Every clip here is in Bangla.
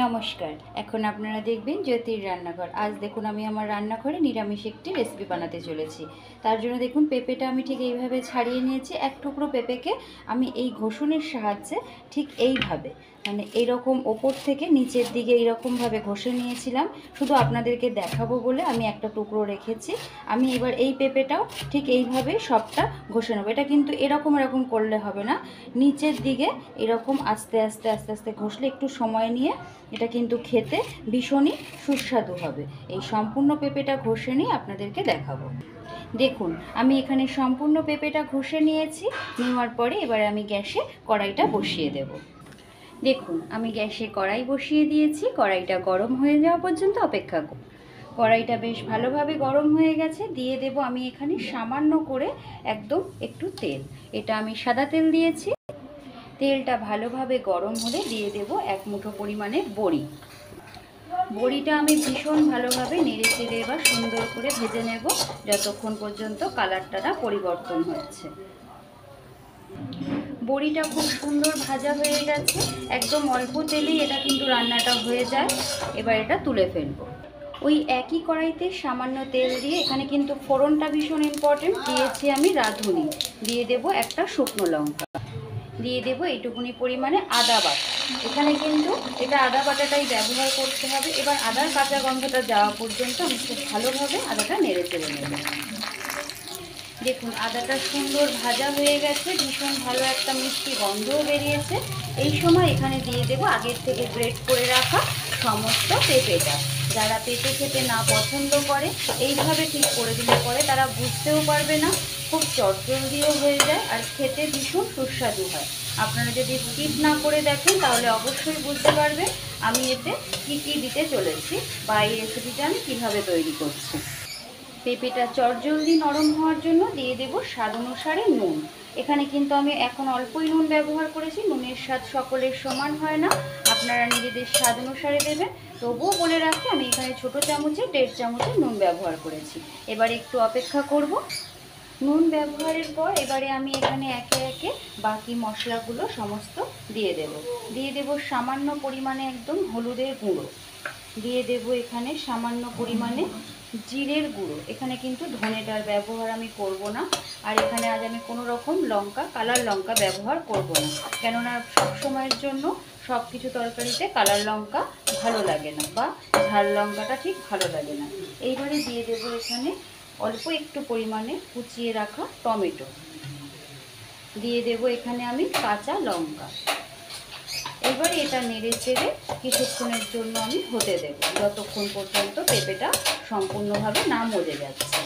নমস্কার। এখন আপনারা দেখবেন জ্যোতির রান্নাঘর। আজ দেখুন আমি আমার রান্নাঘরে নিরামিষ একটি রেসিপি বানাতে চলেছি। তার জন্য দেখুন পেঁপেটা আমি ঠিক এইভাবে ছাড়িয়ে নিয়েছি। এক টুকরো পেঁপেকে আমি এই ঘষুনের সাহায্যে ঠিক এইভাবে মানে এইরকম ওপর থেকে নিচের দিকে এইরকমভাবে ঘষে নিয়েছিলাম। শুধু আপনাদেরকে দেখাবো বলে আমি একটা টুকরো রেখেছি। আমি এবার এই পেঁপেটাও ঠিক এইভাবে সবটা ঘষে নেবো। এটা কিন্তু এরকম করলে হবে না, নিচের দিকে এরকম আস্তে আস্তে আস্তে আস্তে ঘষলে একটু সময় নিয়ে এটা কিন্তু খেতে ভীষণই সুস্বাদু হবে। এই সম্পূর্ণ পেঁপেটা ঘষে নিয়ে আপনাদেরকে দেখাবো। দেখুন আমি এখানে সম্পূর্ণ পেঁপেটা ঘষে নিয়েছি। নেওয়ার পরে এবারে আমি গ্যাসে কড়াইটা বসিয়ে দেব। দেখুন আমি গ্যাসে কড়াই বসিয়ে দিয়েছি। কড়াইটা গরম হয়ে যাওয়া পর্যন্ত অপেক্ষা করব। কড়াইটা বেশ ভালোভাবে গরম হয়ে গেছে। দিয়ে দেব আমি এখানে সামান্য করে একদম একটু তেল। এটা আমি সাদা তেল দিয়েছি। তেলটা ভালোভাবে গরম হলে দিয়ে দেব এক মুঠো পরিমাণে বড়ি। বড়িটা আমি ভীষণ ভালোভাবে নেড়ে চেড়ে এবার সুন্দর করে ভেজে নেব যতক্ষণ পর্যন্ত কালারটা না পরিবর্তন হচ্ছে। বড়িটা খুব সুন্দর ভাজা হয়ে গেছে। একদম অল্প তেলেই এটা কিন্তু রান্নাটা হয়ে যায়। এবার এটা তুলে ফেলবো। ওই একই কড়াইতে সামান্য তেল দিয়ে এখানে কিন্তু ফোড়নটা ভীষণ ইম্পর্টেন্ট। দিয়েছি আমি রাঁধুনি, দিয়ে দেব একটা শুকনো লঙ্কা, দিয়ে দেব এইটুকুনি পরিমাণে আদা বাটা। এখানে কিন্তু এটা আদা বাটাটাই ব্যবহার করতে হবে। এবার আদার কাঁচা গন্ধটা যাওয়া পর্যন্ত আমি খুব ভালোভাবে আদাটা নেড়ে চেড়ে নেব। দেখুন আদাটা সুন্দর ভাজা হয়ে গেছে, ভীষণ ভালো একটা মিষ্টি গন্ধও বেরিয়েছে। এই সময় এখানে দিয়ে দেব আগের থেকে গ্রেট করে রাখা সমস্ত পেঁপেটা। যারা পেঁপে খেতে না পছন্দ করে এইভাবে ঠিক করে দিলে পরে তারা বুঝতেও পারবে না, খুব চটজলদিও হয়ে যায় আর খেতে ভীষণ সুস্বাদু হয়। আপনারা যদি স্কিপ না করে দেখেন তাহলে অবশ্যই বুঝতে পারবেন আমি এতে কী কী দিতে চলেছি বা এই রেসিপিটা আমি কীভাবে তৈরি করছি। পেঁপেটা চটজলদি নরম হওয়ার জন্য দিয়ে দেব স্বাদ অনুসারে নুন। এখানে কিন্তু আমি এখন অল্পই নুন ব্যবহার করেছি। নুনের স্বাদ সকলের সমান হয় না, আপনারা নিজেদের স্বাদ অনুসারে দেবেন। তবুও বলে রাখি আমি এখানে ছোটো চামচে 1.5 চামচের নুন ব্যবহার করেছি। এবার একটু অপেক্ষা করব। নুন ব্যবহারের পর এবারে আমি এখানে একে একে বাকি মশলাগুলো সমস্ত দিয়ে দেব সামান্য পরিমাণে একদম হলুদের গুঁড়ো, দিয়ে দেব এখানে সামান্য পরিমাণে জিরের গুঁড়ো। এখানে কিন্তু ধনেটার ব্যবহার আমি করব না। আর এখানে আজ আমি কোনো রকম কালার লঙ্কা ব্যবহার করব না, কেননা সব সময়ের জন্য সব কিছু তরকারিতে কালার লঙ্কা ভালো লাগে না বা ঝাল লঙ্কাটা ঠিক ভালো লাগে না। এইবারে দিয়ে দেব এখানে অল্প একটু পরিমাণে কুচিয়ে রাখা টমেটো, দিয়ে দেব এখানে আমি কাঁচা লঙ্কা। এবারে এটা নেড়ে চেড়ে কিছুক্ষণের জন্য আমি হতে দেব, যতক্ষণ পর্যন্ত পেঁপেটা সম্পূর্ণভাবে না মজে যাচ্ছে।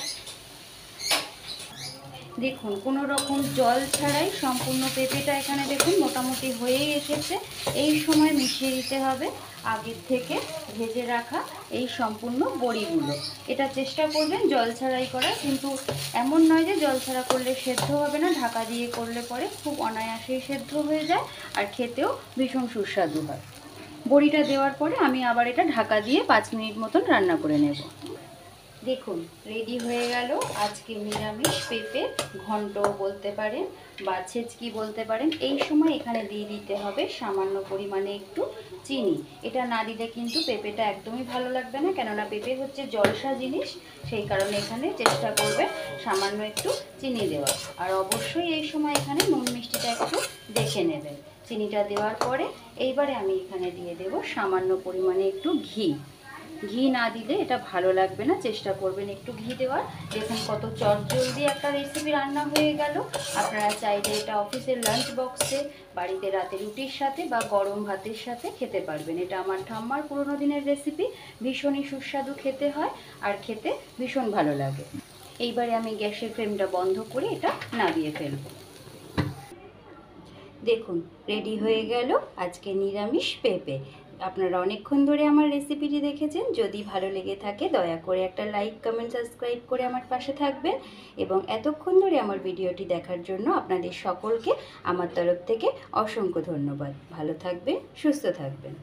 দেখুন কোনো রকম জল ছাড়াই সম্পূর্ণ পেঁপেটা এখানে দেখুন মোটামুটি হয়েই এসেছে। এই সময় মিশিয়ে দিতে হবে আগের থেকে ভেজে রাখা এই সম্পূর্ণ বড়িগুলো। এটা চেষ্টা করবেন জল ছাড়াই করার, কিন্তু এমন নয় যে জল ছাড়া করলে সেদ্ধ হবে না। ঢাকা দিয়ে করলে পরে খুব অনায়াসেই সেদ্ধ হয়ে যায় আর খেতেও ভীষণ সুস্বাদু হয়। বড়িটা দেওয়ার পরে আমি আবার এটা ঢাকা দিয়ে 5 মিনিট মতন রান্না করে নেব। দেখুন রেডি হয়ে গেল আজকে নিরামিষ পেঁপে ঘন্ট বলতে পারেন বা ছেচকি বলতে পারেন। এই সময় এখানে দিয়ে দিতে হবে সামান্য পরিমাণে একটু চিনি। এটা না দিলে কিন্তু পেঁপেটা একদমই ভালো লাগবে না, কেননা পেঁপে হচ্ছে জলসা জিনিস। সেই কারণে এখানে চেষ্টা করবে সামান্য একটু চিনি দেওয়া। আর অবশ্যই এই সময় এখানে নুন মিষ্টিটা একটু দেখে নেবেন। চিনিটা দেওয়ার পরে এইবারে আমি এখানে দিয়ে দেব সামান্য পরিমাণে একটু ঘি। ঘি না দিলে এটা ভালো লাগবে না, চেষ্টা করবেন একটু ঘি দেওয়ার। দেখুন কত চটজলদি একটা রেসিপি রান্না হয়ে গেল। আপনারা চাইলে এটা অফিসের লাঞ্চ বক্সে, বাড়িতে রাতে রুটির সাথে বা গরম ভাতের সাথে খেতে পারবেন। এটা আমার ঠাম্মার পুরোনো দিনের রেসিপি, ভীষণই সুস্বাদু খেতে হয় আর খেতে ভীষণ ভালো লাগে। এইবারে আমি গ্যাসের ফ্লেমটা বন্ধ করে এটা নামিয়ে ফেলব। দেখুন রেডি হয়ে গেল আজকে নিরামিষ পেঁপে। আপনারা অনেকক্ষণ ধরে আমার রেসিপিটি দেখেছেন। যদি ভালো লেগে থাকে দয়া করে একটা লাইক কমেন্ট সাবস্ক্রাইব করে আমার পাশে থাকবেন। এবং এতক্ষণ ধরে আমার ভিডিওটি দেখার জন্য আপনাদের সকলকে আমার তরফ থেকে অসংখ্য ধন্যবাদ। ভালো থাকবেন, সুস্থ থাকবেন।